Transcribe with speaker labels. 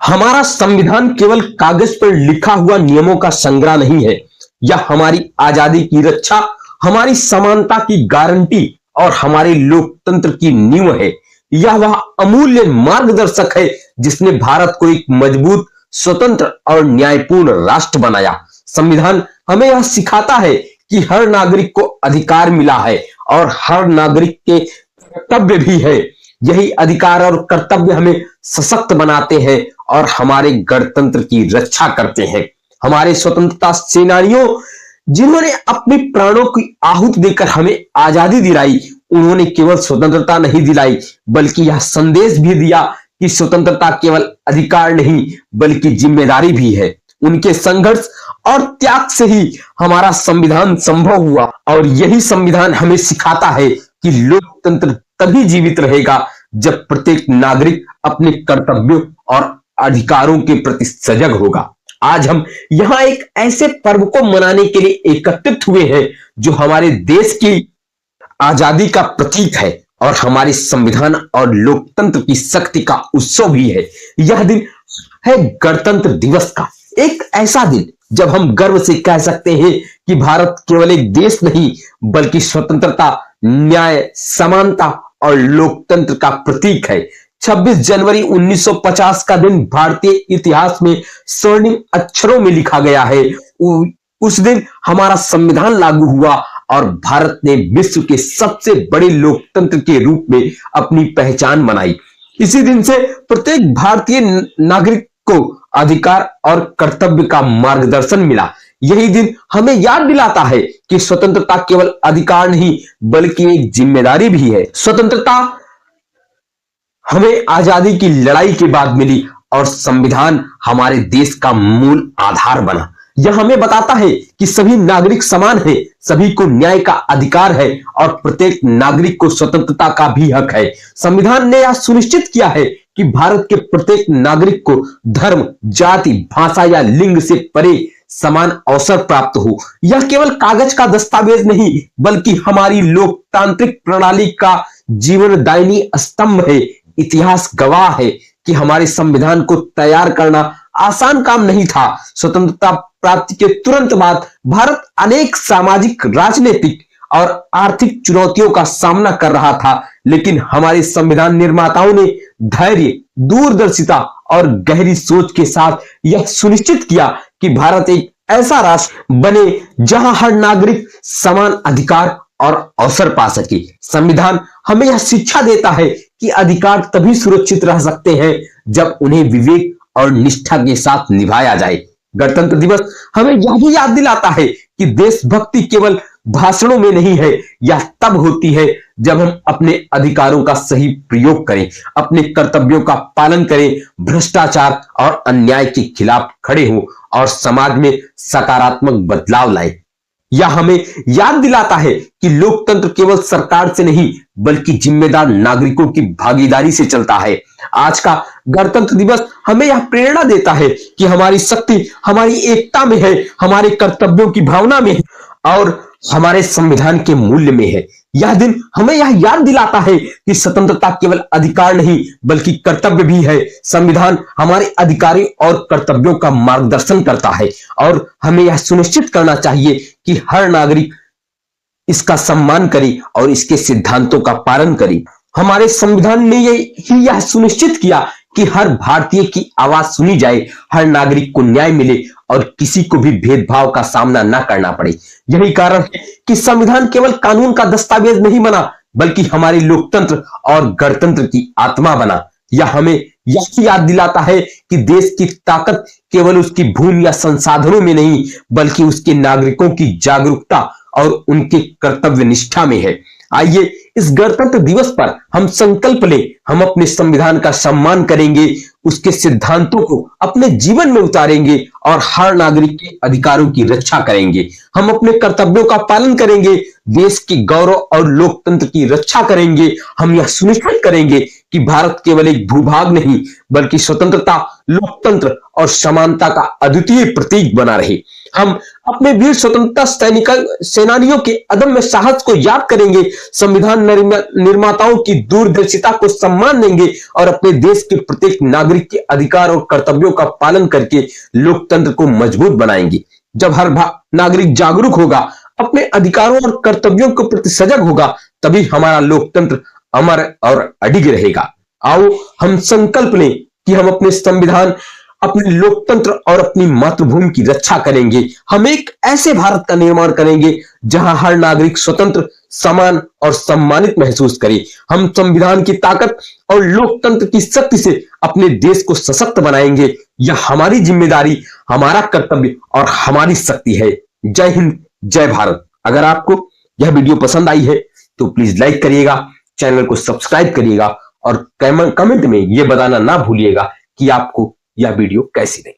Speaker 1: हमारा संविधान केवल कागज पर लिखा हुआ नियमों का संग्रह नहीं है। यह हमारी आजादी की रक्षा, हमारी समानता की गारंटी और हमारे लोकतंत्र की नींव है। यह वह अमूल्य मार्गदर्शक है जिसने भारत को एक मजबूत, स्वतंत्र और न्यायपूर्ण राष्ट्र बनाया। संविधान हमें यह सिखाता है कि हर नागरिक को अधिकार मिला है और हर नागरिक के कर्तव्य भी है। यही अधिकार और कर्तव्य हमें सशक्त बनाते हैं और हमारे गणतंत्र की रक्षा करते हैं। हमारे स्वतंत्रता सेनानियों जिन्होंने अपने प्राणों की आहुति देकर हमें आजादी दिलाई, उन्होंने केवल स्वतंत्रता नहीं दिलाई बल्कि यह संदेश भी दिया कि स्वतंत्रता केवल अधिकार नहीं बल्कि जिम्मेदारी भी है। उनके संघर्ष और त्याग से ही हमारा संविधान संभव हुआ और यही संविधान हमें सिखाता है कि लोकतंत्र तभी जीवित रहेगा जब प्रत्येक नागरिक अपने कर्तव्यों और अधिकारों के प्रति सजग होगा। आज हम यहाँ एक ऐसे पर्व को मनाने के लिए एकत्रित हुए हैं जो हमारे देश की आजादी का प्रतीक है और हमारे संविधान और लोकतंत्र की शक्ति का उत्सव भी है। यह दिन है गणतंत्र दिवस का, एक ऐसा दिन जब हम गर्व से कह सकते हैं कि भारत केवल एक देश नहीं बल्कि स्वतंत्रता, न्याय, समानता और लोकतंत्र का प्रतीक है। 26 जनवरी 1950 का दिन भारतीय इतिहास में स्वर्णिम अक्षरों में लिखा गया है। उस दिन हमारा संविधान लागू हुआ और भारत ने विश्व के सबसे बड़े लोकतंत्र के रूप में अपनी पहचान बनाई। इसी दिन से प्रत्येक भारतीय नागरिक को अधिकार और कर्तव्य का मार्गदर्शन मिला। यही दिन हमें याद दिलाता है कि स्वतंत्रता केवल अधिकार नहीं बल्कि एक जिम्मेदारी भी है। स्वतंत्रता हमें आजादी की लड़ाई के बाद मिली और संविधान हमारे देश का मूल आधार बना। यह हमें बताता है कि सभी नागरिक समान हैं, सभी को न्याय का अधिकार है और प्रत्येक नागरिक को स्वतंत्रता का भी हक है। संविधान ने यह सुनिश्चित किया है कि भारत के प्रत्येक नागरिक को धर्म, जाति, भाषा या लिंग से परे समान अवसर प्राप्त हो। यह केवल कागज का दस्तावेज नहीं बल्कि हमारी लोकतांत्रिक प्रणाली का जीवनदायिनी स्तंभ है। इतिहास गवाह है कि हमारे संविधान को तैयार करना आसान काम नहीं था। स्वतंत्रता प्राप्ति के तुरंत बाद भारत अनेक सामाजिक, राजनीतिक और आर्थिक चुनौतियों का सामना कर रहा था, लेकिन हमारे संविधान निर्माताओं ने धैर्य, दूरदर्शिता और गहरी सोच के साथ यह सुनिश्चित किया कि भारत एक ऐसा राष्ट्र बने जहां हर नागरिक समान अधिकार और अवसर पा सके। संविधान हमें यह शिक्षा देता है कि अधिकार तभी सुरक्षित रह सकते हैं जब उन्हें विवेक और निष्ठा के साथ निभाया जाए। गणतंत्र दिवस हमें यह भी याद दिलाता है कि देशभक्ति केवल भाषणों में नहीं है, यह तब होती है जब हम अपने अधिकारों का सही प्रयोग करें, अपने कर्तव्यों का पालन करें, भ्रष्टाचार और अन्याय के खिलाफ खड़े हों और समाज में सकारात्मक बदलाव लाएं। यह हमें याद दिलाता है कि लोकतंत्र केवल सरकार से नहीं बल्कि जिम्मेदार नागरिकों की भागीदारी से चलता है। आज का गणतंत्र दिवस हमें यह प्रेरणा देता है कि हमारी शक्ति हमारी एकता में है, हमारे कर्तव्यों की भावना में है और हमारे संविधान के मूल्य में है। यह दिन हमें यह याद दिलाता है कि स्वतंत्रता केवल अधिकार नहीं बल्कि कर्तव्य भी है। संविधान हमारे अधिकारों और कर्तव्यों का मार्गदर्शन करता है और हमें यह सुनिश्चित करना चाहिए कि हर नागरिक इसका सम्मान करे और इसके सिद्धांतों का पालन करे। हमारे संविधान ने यह सुनिश्चित किया कि हर भारतीय की आवाज सुनी जाए, हर नागरिक को न्याय मिले और किसी को भी भेदभाव का सामना न करना पड़े। यही कारण है कि संविधान केवल कानून का दस्तावेज नहीं बना बल्कि हमारे लोकतंत्र और गणतंत्र की आत्मा बना। यह हमें यह याद दिलाता है कि देश की ताकत केवल उसकी भूमि या संसाधनों में नहीं बल्कि उसके नागरिकों की जागरूकता और उनके कर्तव्य निष्ठा में है। आइए इस गणतंत्र दिवस पर हम संकल्प लें, हम अपने संविधान का सम्मान करेंगे, उसके सिद्धांतों को अपने जीवन में उतारेंगे और हर नागरिक के अधिकारों की रक्षा करेंगे। हम अपने कर्तव्यों का पालन करेंगे, देश के गौरव और लोकतंत्र की रक्षा करेंगे। हम यह सुनिश्चित करेंगे कि भारत केवल एक भूभाग नहीं बल्कि स्वतंत्रता, लोकतंत्र और समानता का अद्वितीय प्रतीक बना रहे। हम अपने वीर स्वतंत्रता सेनानियों के अदम्य साहस को याद करेंगे, संविधान निर्माताओं की दूरदर्शिता को सम्मान देंगे और अपने देश के प्रत्येक नागरिक के अधिकार और कर्तव्यों का पालन करके लोकतंत्र को मजबूत बनाएंगे। जब हर नागरिक जागरूक होगा, अपने अधिकारों और कर्तव्यों के प्रति सजग होगा, तभी हमारा लोकतंत्र अमर और अडिग रहेगा। आओ हम संकल्प लें कि हम अपने संविधान, अपने लोकतंत्र और अपनी मातृभूमि की रक्षा करेंगे। हम एक ऐसे भारत का निर्माण करेंगे जहां हर नागरिक स्वतंत्र, समान और सम्मानित महसूस करे। हम संविधान की ताकत और लोकतंत्र की शक्ति से अपने देश को सशक्त बनाएंगे। यह हमारी जिम्मेदारी, हमारा कर्तव्य और हमारी शक्ति है। जय हिंद, जय भारत। अगर आपको यह वीडियो पसंद आई है तो प्लीज लाइक करिएगा, चैनल को सब्सक्राइब करिएगा और कमेंट में यह बताना ना भूलिएगा कि आपको यह वीडियो कैसी लगी।